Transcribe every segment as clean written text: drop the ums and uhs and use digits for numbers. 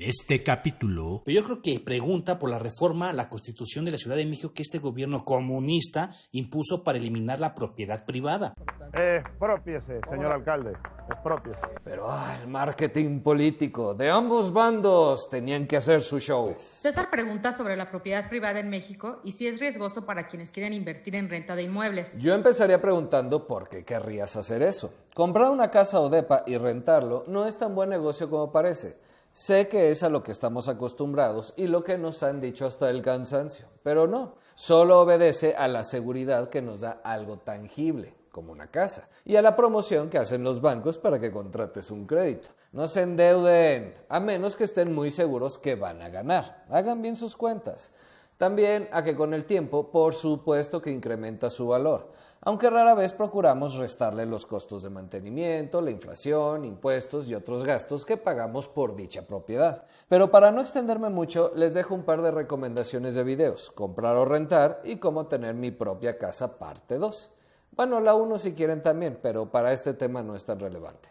En este capítulo... Pero yo creo que pregunta por la reforma a la Constitución de la Ciudad de México que este gobierno comunista impuso para eliminar la propiedad privada. Expropiese, señor alcalde, expropiese. Pero el marketing político de ambos bandos tenían que hacer su show. César pregunta sobre la propiedad privada en México y si es riesgoso para quienes quieren invertir en renta de inmuebles. Yo empezaría preguntando por qué querrías hacer eso. Comprar una casa o depa y rentarlo no es tan buen negocio como parece. Sé que es a lo que estamos acostumbrados y lo que nos han dicho hasta el cansancio, pero no, solo obedece a la seguridad que nos da algo tangible, como una casa, y a la promoción que hacen los bancos para que contrates un crédito. No se endeuden, a menos que estén muy seguros que van a ganar. Hagan bien sus cuentas. También a que con el tiempo, por supuesto que incrementa su valor, aunque rara vez procuramos restarle los costos de mantenimiento, la inflación, impuestos y otros gastos que pagamos por dicha propiedad. Pero para no extenderme mucho, les dejo un par de recomendaciones de videos, comprar o rentar y cómo tener mi propia casa parte 2. Bueno, la 1 si quieren también, pero para este tema no es tan relevante.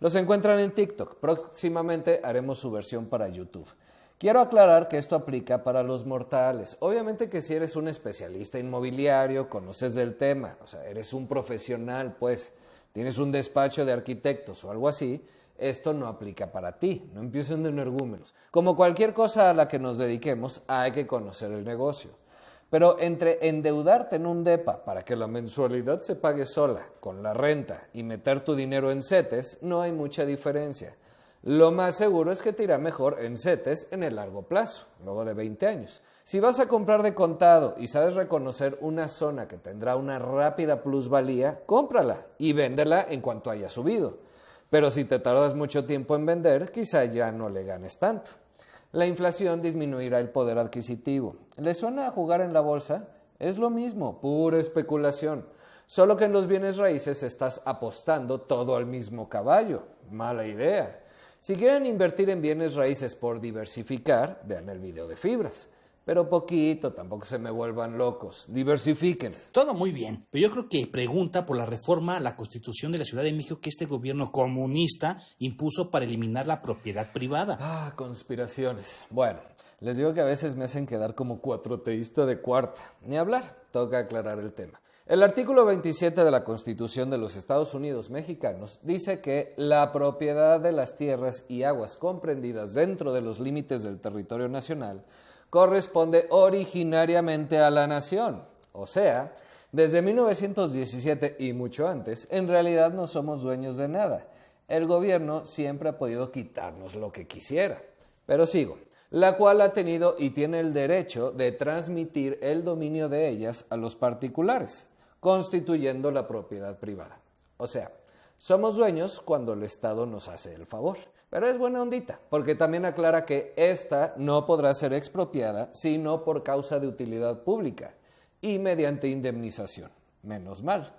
Los encuentran en TikTok, próximamente haremos su versión para YouTube. Quiero aclarar que esto aplica para los mortales. Obviamente que si eres un especialista inmobiliario, conoces del tema, o sea, eres un profesional, pues, tienes un despacho de arquitectos o algo así, esto no aplica para ti, no empiecen de energúmenos. Como cualquier cosa a la que nos dediquemos, hay que conocer el negocio. Pero entre endeudarte en un depa para que la mensualidad se pague sola, con la renta, y meter tu dinero en CETES, no hay mucha diferencia. Lo más seguro es que te irá mejor en CETES en el largo plazo, luego de 20 años. Si vas a comprar de contado y sabes reconocer una zona que tendrá una rápida plusvalía, cómprala y véndela en cuanto haya subido. Pero si te tardas mucho tiempo en vender, quizá ya no le ganes tanto. La inflación disminuirá el poder adquisitivo. ¿Le suena a jugar en la bolsa? Es lo mismo, pura especulación. Solo que en los bienes raíces estás apostando todo al mismo caballo. Mala idea. Si quieren invertir en bienes raíces por diversificar, vean el video de fibras. Pero poquito, tampoco se me vuelvan locos. Diversifiquen. Todo muy bien, pero yo creo que pregunta por la reforma a la Constitución de la Ciudad de México que este gobierno comunista impuso para eliminar la propiedad privada. Conspiraciones. Bueno, les digo que a veces me hacen quedar como cuatroteísta de cuarta. Ni hablar, toca aclarar el tema. El artículo 27 de la Constitución de los Estados Unidos mexicanos dice que la propiedad de las tierras y aguas comprendidas dentro de los límites del territorio nacional corresponde originariamente a la nación. O sea, desde 1917 y mucho antes, en realidad no somos dueños de nada. El gobierno siempre ha podido quitarnos lo que quisiera. Pero sigo. La cual ha tenido y tiene el derecho de transmitir el dominio de ellas a los particulares, constituyendo la propiedad privada. O sea, somos dueños cuando el Estado nos hace el favor. Pero es buena ondita, porque también aclara que esta no podrá ser expropiada sino por causa de utilidad pública y mediante indemnización. Menos mal.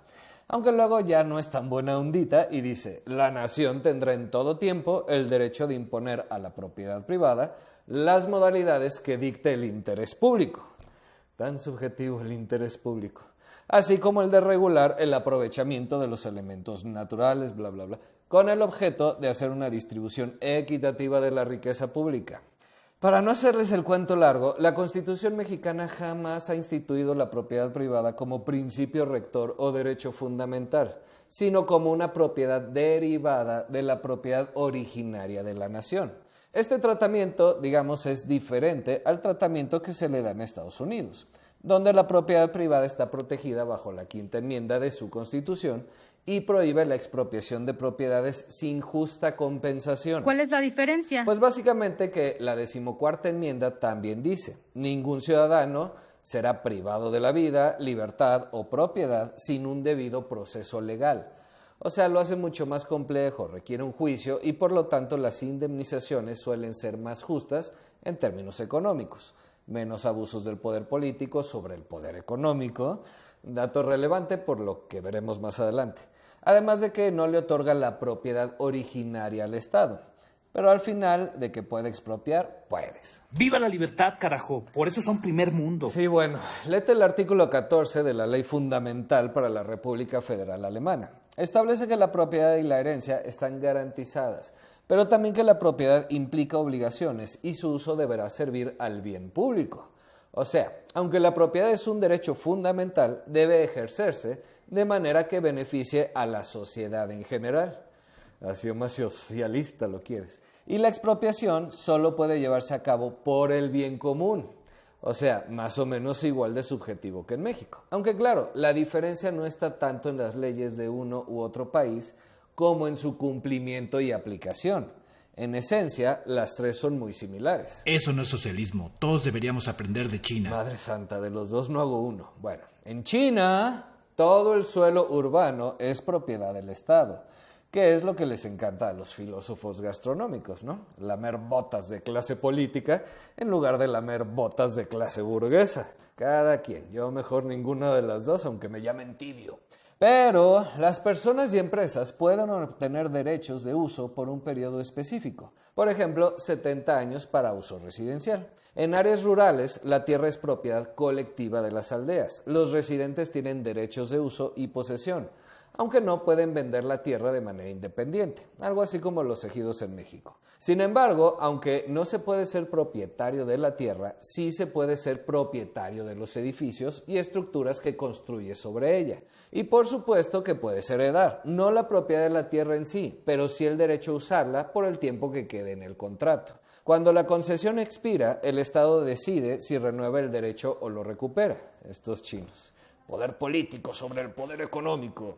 Aunque luego ya no es tan buena ondita y dice, la nación tendrá en todo tiempo el derecho de imponer a la propiedad privada las modalidades que dicte el interés público. Tan subjetivo el interés público. Así como el de regular el aprovechamiento de los elementos naturales, bla, bla, bla, con el objeto de hacer una distribución equitativa de la riqueza pública. Para no hacerles el cuento largo, la Constitución mexicana jamás ha instituido la propiedad privada como principio rector o derecho fundamental, sino como una propiedad derivada de la propiedad originaria de la nación. Este tratamiento, digamos, es diferente al tratamiento que se le da en Estados Unidos, donde la propiedad privada está protegida bajo la quinta enmienda de su Constitución y prohíbe la expropiación de propiedades sin justa compensación. ¿Cuál es la diferencia? Pues básicamente que la 14ª enmienda también dice, ningún ciudadano será privado de la vida, libertad o propiedad sin un debido proceso legal. O sea, lo hace mucho más complejo, requiere un juicio y por lo tanto las indemnizaciones suelen ser más justas en términos económicos. Menos abusos del poder político sobre el poder económico, dato relevante por lo que veremos más adelante. Además de que no le otorga la propiedad originaria al Estado. Pero al final, de que puede expropiar, puedes. ¡Viva la libertad, carajo! Por eso son primer mundo. Sí, bueno, léete el artículo 14 de la Ley Fundamental para la República Federal Alemana. Establece que la propiedad y la herencia están garantizadas, pero también que la propiedad implica obligaciones y su uso deberá servir al bien público. O sea, aunque la propiedad es un derecho fundamental, debe ejercerse de manera que beneficie a la sociedad en general. Así más socialista lo quieres. Y la expropiación solo puede llevarse a cabo por el bien común. O sea, más o menos igual de subjetivo que en México. Aunque claro, la diferencia no está tanto en las leyes de uno u otro país como en su cumplimiento y aplicación. En esencia, las tres son muy similares. Eso no es socialismo. Todos deberíamos aprender de China. Madre santa, de los dos no hago uno. Bueno, en China, todo el suelo urbano es propiedad del Estado, que es lo que les encanta a los filósofos gastronómicos, ¿no? Lamer botas de clase política en lugar de lamer botas de clase burguesa. Cada quien. Yo mejor ninguna de las dos, aunque me llamen tibio. Pero las personas y empresas pueden obtener derechos de uso por un periodo específico. Por ejemplo, 70 años para uso residencial. En áreas rurales, la tierra es propiedad colectiva de las aldeas. Los residentes tienen derechos de uso y posesión, aunque no pueden vender la tierra de manera independiente, algo así como los ejidos en México. Sin embargo, aunque no se puede ser propietario de la tierra, sí se puede ser propietario de los edificios y estructuras que construye sobre ella. Y por supuesto que puedes heredar, no la propiedad de la tierra en sí, pero sí el derecho a usarla por el tiempo que quede en el contrato. Cuando la concesión expira, el Estado decide si renueva el derecho o lo recupera. Estos chinos. Poder político sobre el poder económico.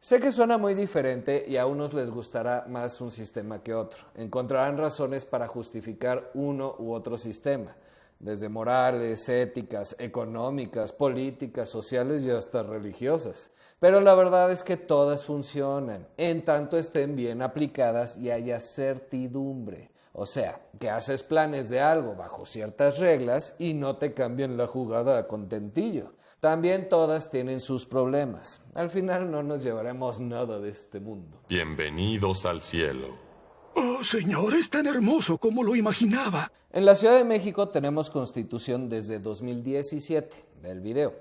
Sé que suena muy diferente y a unos les gustará más un sistema que otro. Encontrarán razones para justificar uno u otro sistema, desde morales, éticas, económicas, políticas, sociales y hasta religiosas. Pero la verdad es que todas funcionan, en tanto estén bien aplicadas y haya certidumbre. O sea, que haces planes de algo bajo ciertas reglas y no te cambian la jugada a contentillo. También todas tienen sus problemas. Al final no nos llevaremos nada de este mundo. Bienvenidos al cielo. Oh, señor, es tan hermoso como lo imaginaba. En la Ciudad de México tenemos Constitución desde 2017, ve el video.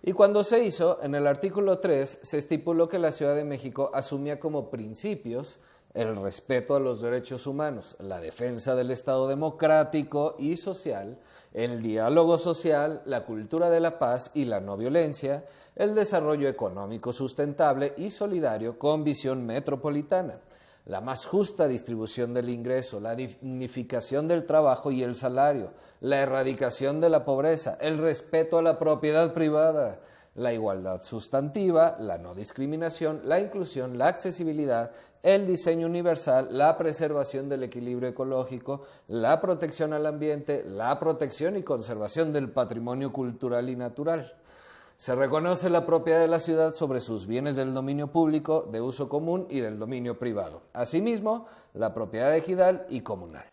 Y cuando se hizo, en el artículo 3 se estipuló que la Ciudad de México asumía como principios el respeto a los derechos humanos, la defensa del Estado democrático y social, el diálogo social, la cultura de la paz y la no violencia, el desarrollo económico sustentable y solidario con visión metropolitana, la más justa distribución del ingreso, la dignificación del trabajo y el salario, la erradicación de la pobreza, el respeto a la propiedad privada, la igualdad sustantiva, la no discriminación, la inclusión, la accesibilidad, el diseño universal, la preservación del equilibrio ecológico, la protección al ambiente, la protección y conservación del patrimonio cultural y natural. Se reconoce la propiedad de la ciudad sobre sus bienes del dominio público, de uso común y del dominio privado. Asimismo, la propiedad ejidal y comunal.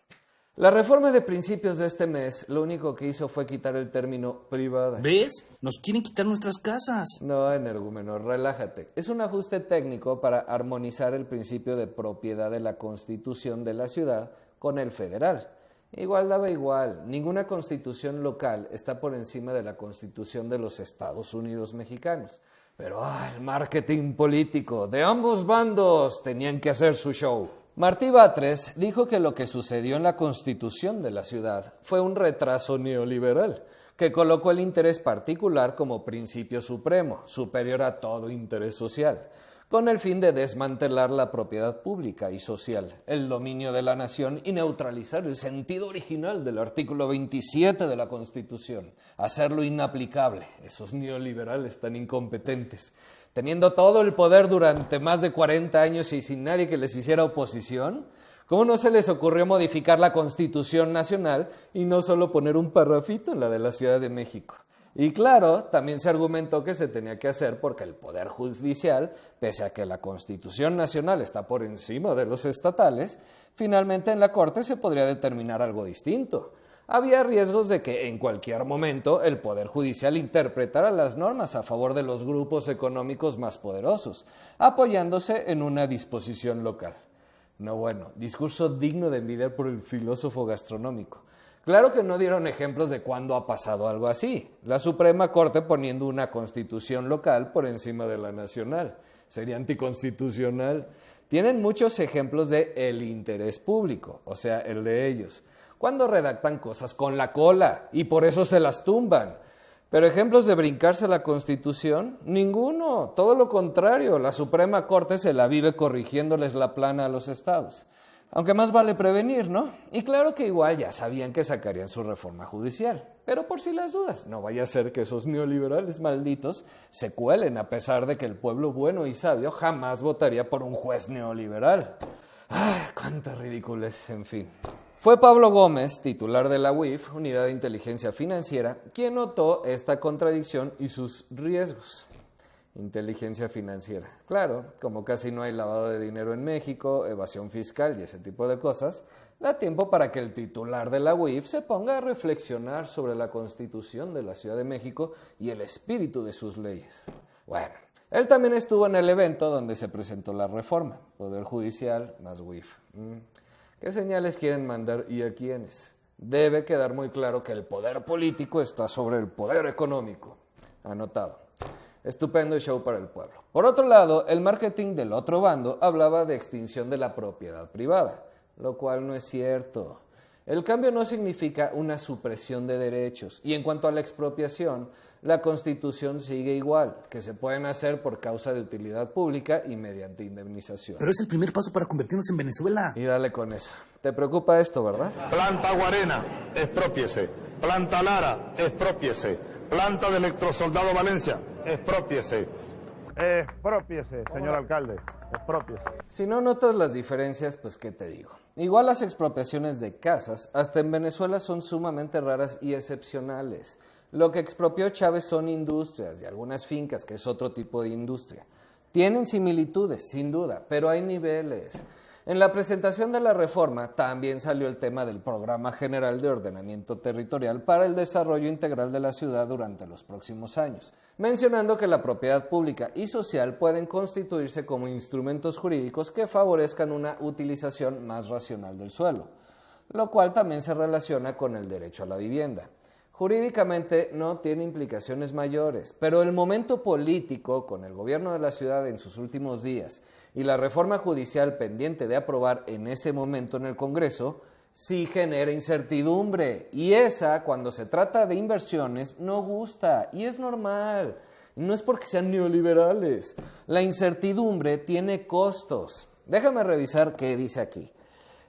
La reforma de principios de este mes lo único que hizo fue quitar el término privada. ¿Ves? Nos quieren quitar nuestras casas. No, energúmeno, relájate. Es un ajuste técnico para armonizar el principio de propiedad de la Constitución de la ciudad con el federal. Igual daba igual. Ninguna constitución local está por encima de la Constitución de los Estados Unidos mexicanos. Pero el marketing político de ambos bandos tenían que hacer su show. Martí Batres dijo que lo que sucedió en la Constitución de la ciudad fue un retraso neoliberal que colocó el interés particular como principio supremo, superior a todo interés social, con el fin de desmantelar la propiedad pública y social, el dominio de la nación y neutralizar el sentido original del artículo 27 de la Constitución, hacerlo inaplicable. Esos neoliberales tan incompetentes. Teniendo todo el poder durante más de 40 años y sin nadie que les hiciera oposición, ¿cómo no se les ocurrió modificar la Constitución Nacional y no solo poner un parrafito en la de la Ciudad de México? Y claro, también se argumentó que se tenía que hacer porque el Poder Judicial, pese a que la Constitución Nacional está por encima de los estatales, finalmente en la Corte se podría determinar algo distinto. Había riesgos de que en cualquier momento el Poder Judicial interpretara las normas a favor de los grupos económicos más poderosos, apoyándose en una disposición local. No, bueno, discurso digno de envidiar por el filósofo gastronómico. Claro que no dieron ejemplos de cuándo ha pasado algo así. La Suprema Corte poniendo una constitución local por encima de la nacional. Sería anticonstitucional. Tienen muchos ejemplos de el interés público, o sea, el de ellos, cuando redactan cosas con la cola y por eso se las tumban. Pero ejemplos de brincarse la Constitución, ninguno, todo lo contrario, la Suprema Corte se la vive corrigiéndoles la plana a los estados. Aunque más vale prevenir, ¿no? Y claro que igual ya sabían que sacarían su reforma judicial, pero por si las dudas, no vaya a ser que esos neoliberales malditos se cuelen a pesar de que el pueblo bueno y sabio jamás votaría por un juez neoliberal. ¡Ay, cuánta ridiculez, en fin! Fue Pablo Gómez, titular de la UIF, Unidad de Inteligencia Financiera, quien notó esta contradicción y sus riesgos. Inteligencia financiera. Claro, como casi no hay lavado de dinero en México, evasión fiscal y ese tipo de cosas, da tiempo para que el titular de la UIF se ponga a reflexionar sobre la Constitución de la Ciudad de México y el espíritu de sus leyes. Bueno, él también estuvo en el evento donde se presentó la reforma, Poder Judicial más UIF. ¿Qué señales quieren mandar y a quiénes? Debe quedar muy claro que el poder político está sobre el poder económico. Anotado. Estupendo show para el pueblo. Por otro lado, el marketing del otro bando hablaba de extinción de la propiedad privada, lo cual no es cierto. El cambio no significa una supresión de derechos, y en cuanto a la expropiación, la Constitución sigue igual, que se pueden hacer por causa de utilidad pública y mediante indemnización. Pero es el primer paso para convertirnos en Venezuela. Y dale con eso. ¿Te preocupa esto, verdad? Planta Guarena, expropiese. Planta Lara, expropiese. Planta de Electrosoldado Valencia, expropiese. Expropiese, señor alcalde, expropiese. Si no notas las diferencias, pues ¿qué te digo? Igual las expropiaciones de casas, hasta en Venezuela son sumamente raras y excepcionales. Lo que expropió Chávez son industrias y algunas fincas, que es otro tipo de industria. Tienen similitudes, sin duda, pero hay niveles. En la presentación de la reforma también salió el tema del Programa General de Ordenamiento Territorial para el Desarrollo Integral de la Ciudad durante los próximos años, mencionando que la propiedad pública y social pueden constituirse como instrumentos jurídicos que favorezcan una utilización más racional del suelo, lo cual también se relaciona con el derecho a la vivienda. Jurídicamente no tiene implicaciones mayores, pero el momento político con el gobierno de la ciudad en sus últimos días y la reforma judicial pendiente de aprobar en ese momento en el Congreso, sí genera incertidumbre. Y esa, cuando se trata de inversiones, no gusta y es normal. No es porque sean neoliberales. La incertidumbre tiene costos. Déjame revisar qué dice aquí.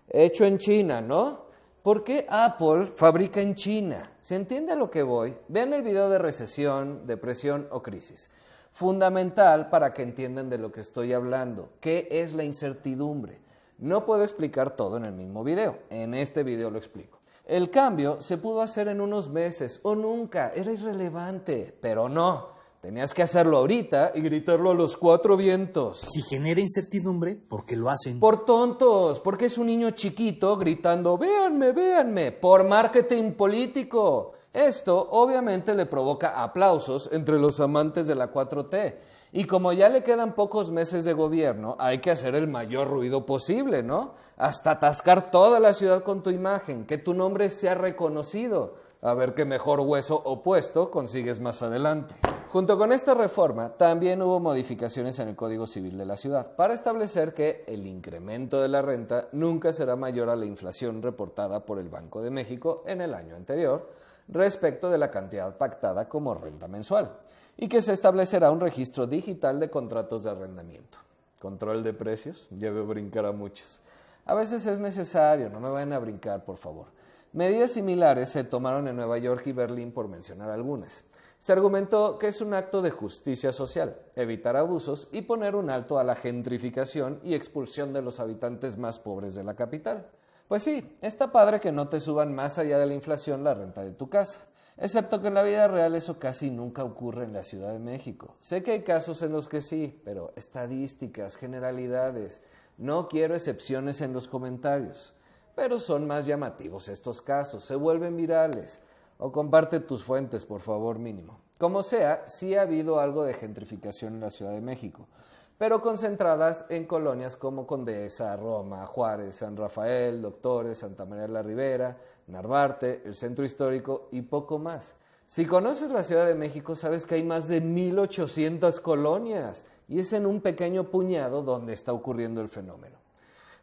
Hecho en China, ¿no? ¿Por qué Apple fabrica en China? ¿Se entiende a lo que voy? Vean el video de recesión, depresión o crisis. Fundamental para que entiendan de lo que estoy hablando. ¿Qué es la incertidumbre? No puedo explicar todo en el mismo video. En este video lo explico. El cambio se pudo hacer en unos meses o nunca. Era irrelevante, pero no. Tenías que hacerlo ahorita y gritarlo a los cuatro vientos. Si genera incertidumbre, ¿por qué lo hacen? Por tontos, porque es un niño chiquito gritando, véanme, véanme, por marketing político. Esto obviamente le provoca aplausos entre los amantes de la 4T. Y como ya le quedan pocos meses de gobierno, hay que hacer el mayor ruido posible, ¿no? Hasta atascar toda la ciudad con tu imagen, que tu nombre sea reconocido. A ver qué mejor hueso opuesto consigues más adelante. Junto con esta reforma, también hubo modificaciones en el Código Civil de la ciudad para establecer que el incremento de la renta nunca será mayor a la inflación reportada por el Banco de México en el año anterior respecto de la cantidad pactada como renta mensual y que se establecerá un registro digital de contratos de arrendamiento. Control de precios, ya veo brincar a muchos. A veces es necesario, no me vayan a brincar, por favor. Medidas similares se tomaron en Nueva York y Berlín, por mencionar algunas. Se argumentó que es un acto de justicia social, evitar abusos y poner un alto a la gentrificación y expulsión de los habitantes más pobres de la capital. Pues sí, está padre que no te suban más allá de la inflación la renta de tu casa, excepto que en la vida real eso casi nunca ocurre en la Ciudad de México. Sé que hay casos en los que sí, pero estadísticas, generalidades, no quiero excepciones en los comentarios. Pero son más llamativos estos casos, se vuelven virales. O comparte tus fuentes, por favor, mínimo. Como sea, sí ha habido algo de gentrificación en la Ciudad de México, pero concentradas en colonias como Condesa, Roma, Juárez, San Rafael, Doctores, Santa María de la Ribera, Narvarte, el Centro Histórico y poco más. Si conoces la Ciudad de México, sabes que hay más de 1,800 colonias. y es en un pequeño puñado donde está ocurriendo el fenómeno.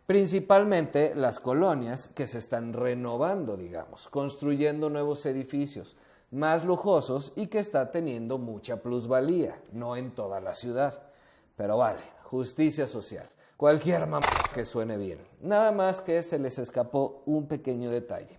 Principalmente las colonias que se están renovando, digamos, construyendo nuevos edificios más lujosos y que está teniendo mucha plusvalía, no en toda la ciudad. Pero vale, justicia social. Cualquier mamá que suene bien. Nada más que se les escapó un pequeño detalle.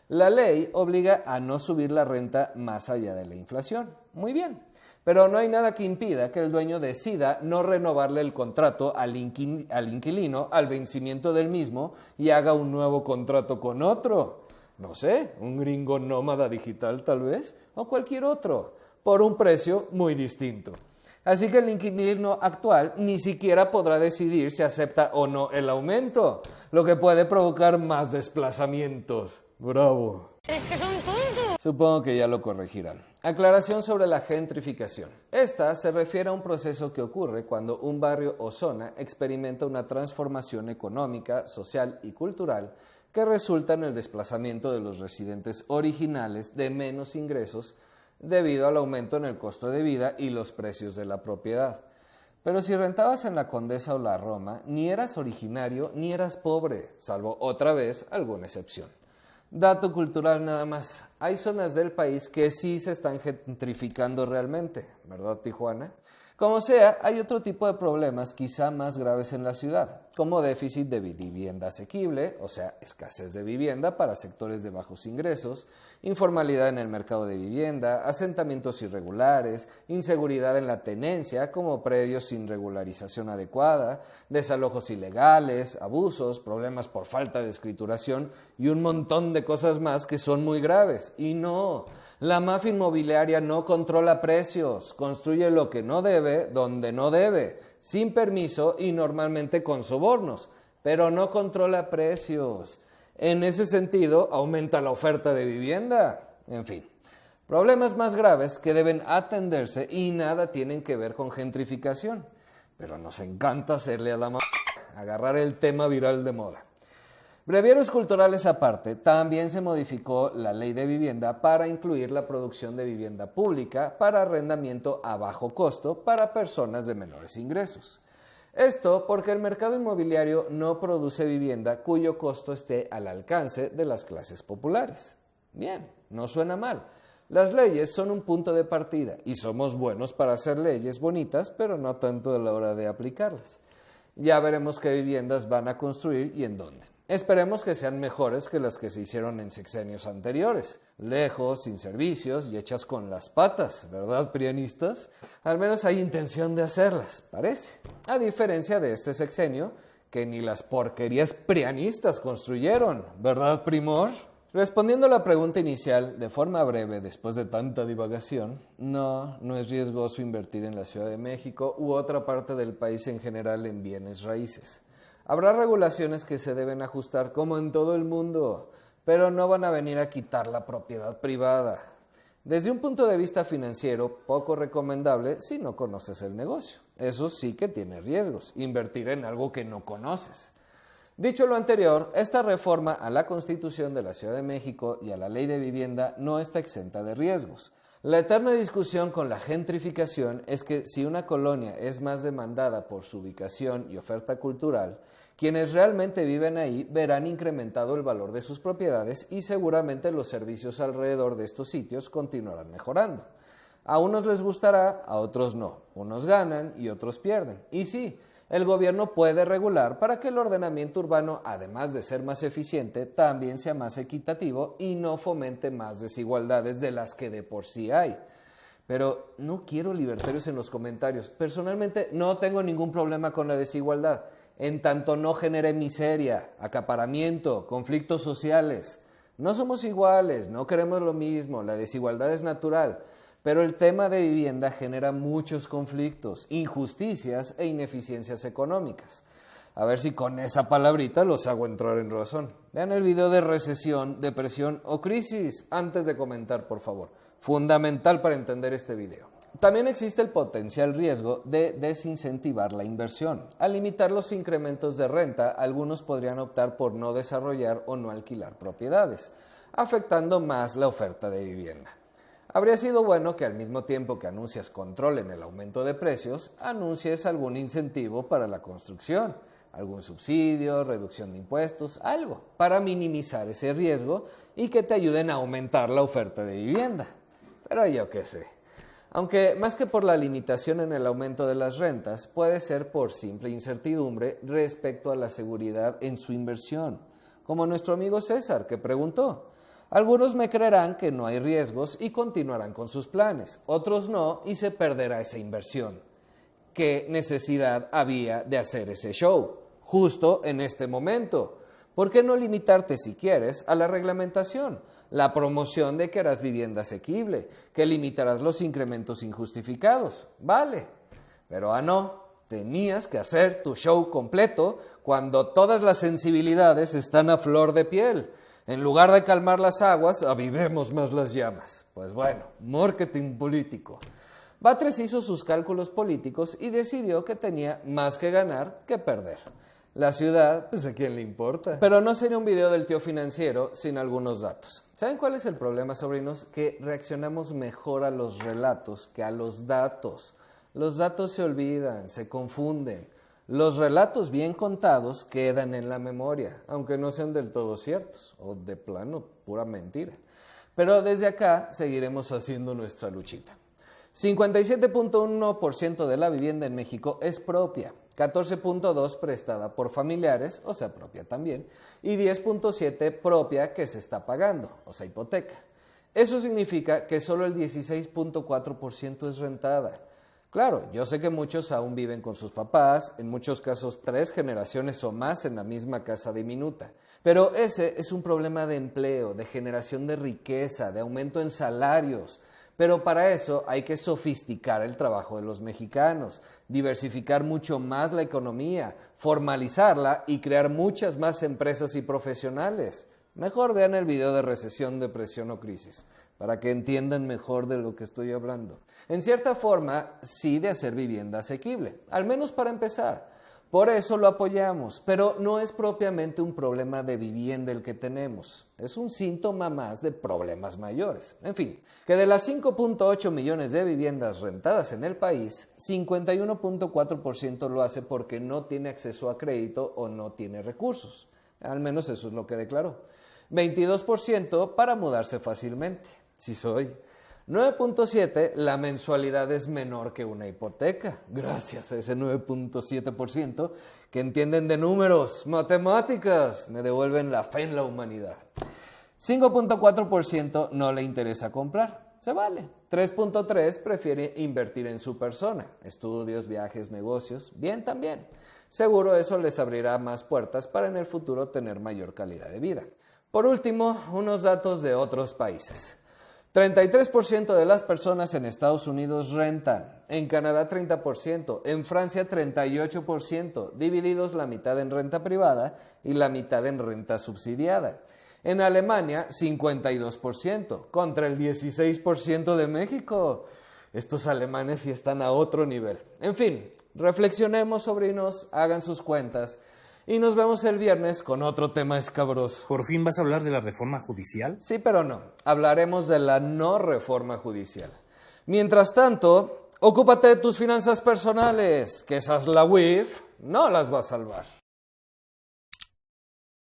La ley obliga a no subir la renta más allá de la inflación. Muy bien. Pero no hay nada que impida que el dueño decida no renovarle el contrato al inquilino al vencimiento del mismo y haga un nuevo contrato con otro. No sé, un gringo nómada digital tal vez, o cualquier otro, por un precio muy distinto. Así que el inquilino actual ni siquiera podrá decidir si acepta o no el aumento, lo que puede provocar más desplazamientos. ¡Bravo! ¡Es que son tontos! Supongo que ya lo corregirán. Aclaración sobre la gentrificación. Esta se refiere a un proceso que ocurre cuando un barrio o zona experimenta una transformación económica, social y cultural que resulta en el desplazamiento de los residentes originales de menos ingresos debido al aumento en el costo de vida y los precios de la propiedad. Pero si rentabas en la Condesa o la Roma, ni eras originario ni eras pobre, salvo otra vez alguna excepción. Dato cultural nada más, hay zonas del país que sí se están gentrificando realmente, ¿verdad, Tijuana? Como sea, hay otro tipo de problemas quizá más graves en la ciudad, como déficit de vivienda asequible, o sea, escasez de vivienda para sectores de bajos ingresos, informalidad en el mercado de vivienda, asentamientos irregulares, inseguridad en la tenencia, como predios sin regularización adecuada, desalojos ilegales, abusos, problemas por falta de escrituración y un montón de cosas más que son muy graves. Y no, la mafia inmobiliaria no controla precios, construye lo que no debe, donde no debe, sin permiso y normalmente con sobornos, pero no controla precios. En ese sentido, aumenta la oferta de vivienda. En fin, problemas más graves que deben atenderse y nada tienen que ver con gentrificación. Pero nos encanta hacerle a la agarrar el tema viral de moda. Breviarios culturales aparte, también se modificó la ley de vivienda para incluir la producción de vivienda pública para arrendamiento a bajo costo para personas de menores ingresos. Esto porque el mercado inmobiliario no produce vivienda cuyo costo esté al alcance de las clases populares. Bien, no suena mal. Las leyes son un punto de partida y somos buenos para hacer leyes bonitas, pero no tanto a la hora de aplicarlas. Ya veremos qué viviendas van a construir y en dónde. Esperemos que sean mejores que las que se hicieron en sexenios anteriores, lejos, sin servicios y hechas con las patas, ¿verdad, prianistas? Al menos hay intención de hacerlas, parece. A diferencia de este sexenio, que ni las porquerías prianistas construyeron, ¿verdad, primor? Respondiendo a la pregunta inicial, de forma breve, después de tanta divagación, no es riesgoso invertir en la Ciudad de México u otra parte del país en general en bienes raíces. Habrá regulaciones que se deben ajustar como en todo el mundo, pero no van a venir a quitar la propiedad privada. Desde un punto de vista financiero, poco recomendable si no conoces el negocio. Eso sí que tiene riesgos, invertir en algo que no conoces. Dicho lo anterior, esta reforma a la Constitución de la Ciudad de México y a la Ley de Vivienda no está exenta de riesgos. La eterna discusión con la gentrificación es que si una colonia es más demandada por su ubicación y oferta cultural, quienes realmente viven ahí verán incrementado el valor de sus propiedades y seguramente los servicios alrededor de estos sitios continuarán mejorando. A unos les gustará, a otros no. Unos ganan y otros pierden. Y sí, el gobierno puede regular para que el ordenamiento urbano, además de ser más eficiente, también sea más equitativo y no fomente más desigualdades de las que de por sí hay. Pero no quiero libertarios en los comentarios. Personalmente no tengo ningún problema con la desigualdad, en tanto no genere miseria, acaparamiento, conflictos sociales. No somos iguales, no queremos lo mismo, la desigualdad es natural. Pero el tema de vivienda genera muchos conflictos, injusticias e ineficiencias económicas. A ver si con esa palabrita los hago entrar en razón. Vean el video de recesión, depresión o crisis antes de comentar, por favor. Fundamental para entender este video. También existe el potencial riesgo de desincentivar la inversión. Al limitar los incrementos de renta, algunos podrían optar por no desarrollar o no alquilar propiedades, afectando más la oferta de vivienda. Habría sido bueno que al mismo tiempo que anuncias control en el aumento de precios, anuncies algún incentivo para la construcción, algún subsidio, reducción de impuestos, algo, para minimizar ese riesgo y que te ayuden a aumentar la oferta de vivienda. Pero yo qué sé. Aunque más que por la limitación en el aumento de las rentas, puede ser por simple incertidumbre respecto a la seguridad en su inversión, como nuestro amigo César, que preguntó. Algunos me creerán que no hay riesgos y continuarán con sus planes, otros no y se perderá esa inversión. ¿Qué necesidad había de hacer ese show? Justo en este momento. ¿Por qué no limitarte, si quieres, a la reglamentación? La promoción de que harás vivienda asequible, que limitarás los incrementos injustificados. Vale, pero no, tenías que hacer tu show completo cuando todas las sensibilidades están a flor de piel. En lugar de calmar las aguas, avivemos más las llamas. Pues bueno, marketing político. Batres hizo sus cálculos políticos y decidió que tenía más que ganar que perder. La ciudad, pues a quién le importa. Pero no sería un video del tío financiero sin algunos datos. ¿Saben cuál es el problema, sobrinos? Que reaccionamos mejor a los relatos que a los datos. Los datos se olvidan, se confunden. Los relatos bien contados quedan en la memoria, aunque no sean del todo ciertos, o de plano, pura mentira. Pero desde acá seguiremos haciendo nuestra luchita. 57.1% de la vivienda en México es propia, 14.2% prestada por familiares, o sea, propia también, y 10.7% propia que se está pagando, o sea, hipoteca. Eso significa que solo el 16.4% es rentada. Claro, yo sé que muchos aún viven con sus papás, en muchos casos 3 generaciones o más en la misma casa diminuta. Pero ese es un problema de empleo, de generación de riqueza, de aumento en salarios. Pero para eso hay que sofisticar el trabajo de los mexicanos, diversificar mucho más la economía, formalizarla y crear muchas más empresas y profesionales. Mejor vean el video de recesión, depresión o crisis, para que entiendan mejor de lo que estoy hablando. En cierta forma, sí de hacer vivienda asequible, al menos para empezar. Por eso lo apoyamos, pero no es propiamente un problema de vivienda el que tenemos. Es un síntoma más de problemas mayores. En fin, que de las 5.8 millones de viviendas rentadas en el país, 51.4% lo hace porque no tiene acceso a crédito o no tiene recursos. Al menos eso es lo que declaró. 22% para mudarse fácilmente. Sí soy. 9.7%, la mensualidad es menor que una hipoteca, gracias a ese 9.7% que entienden de números, matemáticas, me devuelven la fe en la humanidad. 5.4% no le interesa comprar, se vale. 3.3% prefiere invertir en su persona, estudios, viajes, negocios, bien también. Seguro eso les abrirá más puertas para en el futuro tener mayor calidad de vida. Por último, unos datos de otros países. 33% de las personas en Estados Unidos rentan, en Canadá 30%, en Francia 38%, divididos la mitad en renta privada y la mitad en renta subsidiada. En Alemania 52%, contra el 16% de México. Estos alemanes sí están a otro nivel. En fin, reflexionemos, sobrinos, hagan sus cuentas. Y nos vemos el viernes con otro tema escabroso. ¿Por fin vas a hablar de la reforma judicial? Sí, pero no. Hablaremos de la no reforma judicial. Mientras tanto, ocúpate de tus finanzas personales, que esas la UIF no las va a salvar.